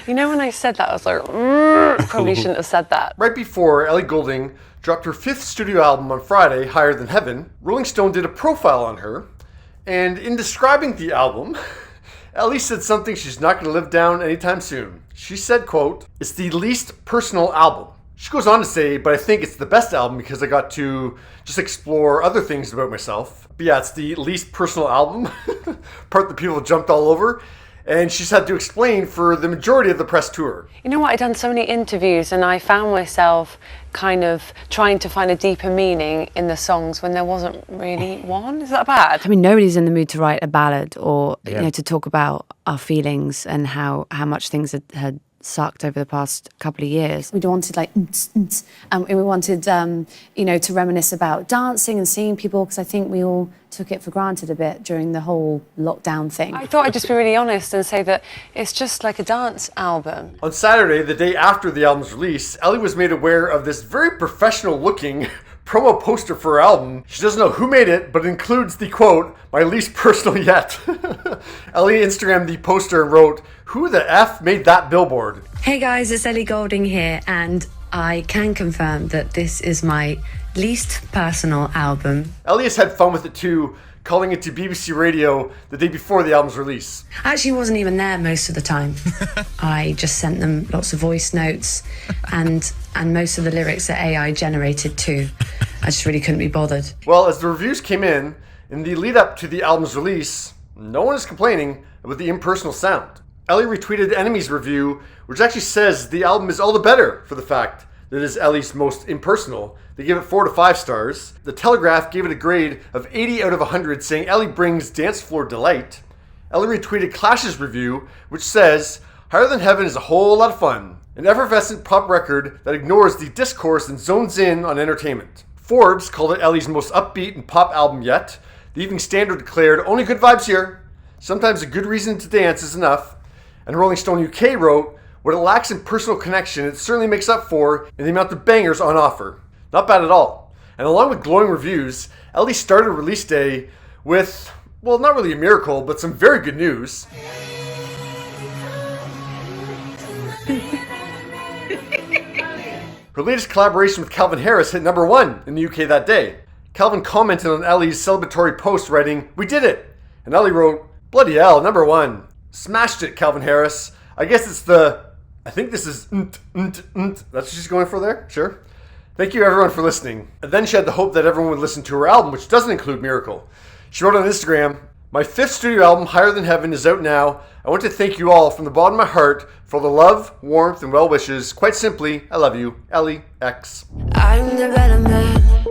You know, when I said that, I was like, probably shouldn't have said that. Right before Ellie Goulding dropped her 5th studio album on Friday, Higher Than Heaven, Rolling Stone did a profile on her, and in describing the album, Ellie said something she's not going to live down anytime soon. She said, quote, "It's the least personal album." She goes on to say, "But I think it's the best album because I got to just explore other things about myself." But yeah, it's the least personal album, part that people jumped all over. And she's had to explain for the majority of the press tour. You know what, I'd done so many interviews and I found myself kind of trying to find a deeper meaning in the songs when there wasn't really one. Is that bad? I mean, nobody's in the mood to write a ballad or, you know, to talk about our feelings and how much things had sucked over the past couple of years. We wanted like, and we wanted, you know, to reminisce about dancing and seeing people, because I think we all took it for granted a bit during the whole lockdown thing. I thought I'd just be really honest and say that it's just like a dance album. On Saturday, the day after the album's release, Ellie was made aware of this very professional-looking promo poster for her album. She doesn't know who made it, but it includes the quote, "My least personal yet." Ellie Instagrammed the poster and wrote, "Who the F made that billboard?" Hey guys, it's Ellie Goulding here, and I can confirm that this is my least personal album. Ellie has had fun with it too, calling it to BBC Radio the day before the album's release. I actually wasn't even there most of the time. I just sent them lots of voice notes and most of the lyrics are AI generated too. I just really couldn't be bothered. Well, as the reviews came in the lead up to the album's release, no one is complaining about the impersonal sound. Ellie retweeted Enemy's review, which actually says the album is all the better for the fact that it is Ellie's most impersonal. They give it 4 to 5 stars. The Telegraph gave it a grade of 80 out of 100, saying Ellie brings dance floor delight. Ellie retweeted Clash's review, which says, "Higher Than Heaven is a whole lot of fun. An effervescent pop record that ignores the discourse and zones in on entertainment." Forbes called it Ellie's most upbeat and pop album yet. The Evening Standard declared, "Only good vibes here. Sometimes a good reason to dance is enough." And Rolling Stone UK wrote, "What it lacks in personal connection, it certainly makes up for in the amount of bangers on offer." Not bad at all. And along with glowing reviews, Ellie started release day with, well, not really a miracle, but some very good news. Her latest collaboration with Calvin Harris hit number 1 in the UK that day. Calvin commented on Ellie's celebratory post, writing, "We did it!" And Ellie wrote, "Bloody hell, number 1. Smashed it, Calvin Harris. I guess it's I think this is That's what she's going for there? Sure. Thank you everyone for listening." And then she had the hope that everyone would listen to her album, which doesn't include Miracle. She wrote on Instagram, "My 5th studio album, Higher Than Heaven, is out now. I want to thank you all from the bottom of my heart for the love, warmth, and well wishes. Quite simply, I love you. Ellie X." I'm the better man.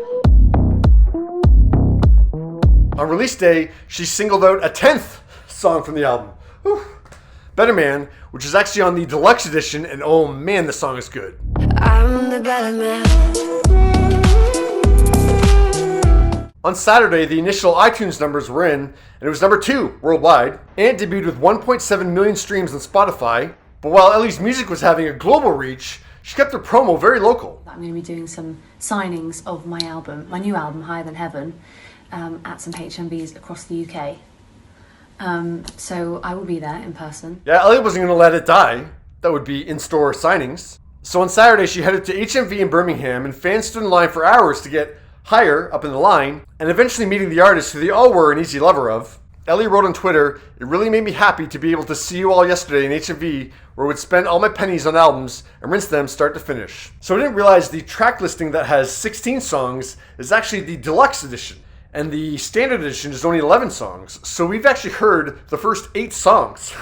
On release day, she singled out a 10th song from the album. Whew. Better Man, which is actually on the deluxe edition, and oh man, the song is good. I'm the better man. On Saturday, the initial iTunes numbers were in, and it was number 2 worldwide, and debuted with 1.7 million streams on Spotify. But while Ellie's music was having a global reach, she kept her promo very local. I'm going to be doing some signings of my album, my new album, Higher Than Heaven, at some HMVs across the UK. So I will be there in person. Yeah, Ellie wasn't going to let it die. That would be in-store signings. So on Saturday, she headed to HMV in Birmingham, and fans stood in line for hours to get higher up in the line, and eventually meeting the artist who they all were an easy lover of. Ellie wrote on Twitter, "It really made me happy to be able to see you all yesterday in HMV, where I would spend all my pennies on albums and rinse them start to finish." So I didn't realize the track listing that has 16 songs is actually the deluxe edition, and the standard edition is only 11 songs. So we've actually heard the first 8 songs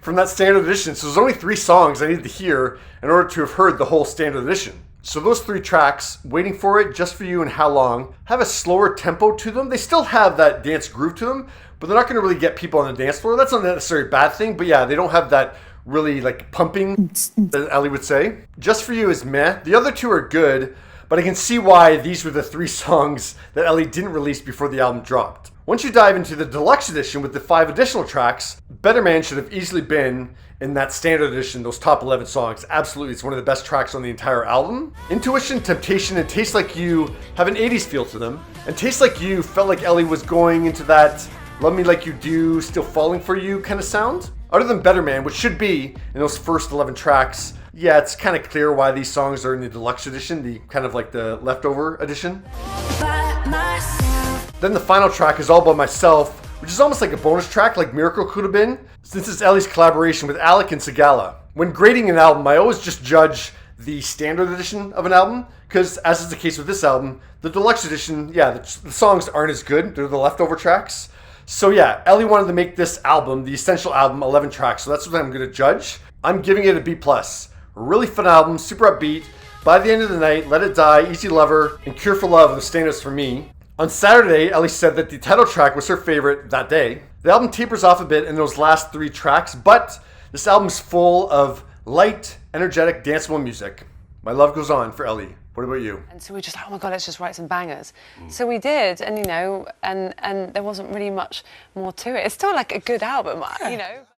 from that standard edition. So there's only 3 songs I needed to hear in order to have heard the whole standard edition. So those 3 tracks, Waiting For It, Just For You, and How Long, have a slower tempo to them. They still have that dance groove to them, but they're not going to really get people on the dance floor. That's not necessarily a bad thing, but yeah, they don't have that really like pumping that Ellie would say. Just For You is meh. The other 2 are good, but I can see why these were the 3 songs that Ellie didn't release before the album dropped. Once you dive into the deluxe edition with the 5 additional tracks, Better Man should have easily been in that standard edition, those top 11 songs. Absolutely, it's one of the best tracks on the entire album. Intuition, Temptation, and Taste Like You have an 80s feel to them, and Taste Like You felt like Ellie was going into that Love Me Like You Do, Still Falling For You kind of sound. Other than Better Man, which should be in those first 11 tracks, yeah, it's kind of clear why these songs are in the deluxe edition, the kind of like the leftover edition. Then the final track is All By Myself, which is almost like a bonus track, like Miracle could have been, since it's Ellie's collaboration with Alec and Segala. When grading an album, I always just judge the standard edition of an album, because as is the case with this album, the deluxe edition, yeah, the songs aren't as good, they're the leftover tracks. So yeah, Ellie wanted to make this album, the Essential album, 11 tracks, so that's what I'm going to judge. I'm giving it a B+. A really fun album, super upbeat. By the End of the Night, Let It Die, Easy Lover, and Cure for Love are the standouts for me. On Saturday, Ellie said that the title track was her favorite that day. The album tapers off a bit in those last 3 tracks, but this album's full of light, energetic, danceable music. My love goes on for Ellie. What about you? And so we were just like, oh my God, let's just write some bangers. So we did, and you know, and there wasn't really much more to it. It's still like a good album, you know.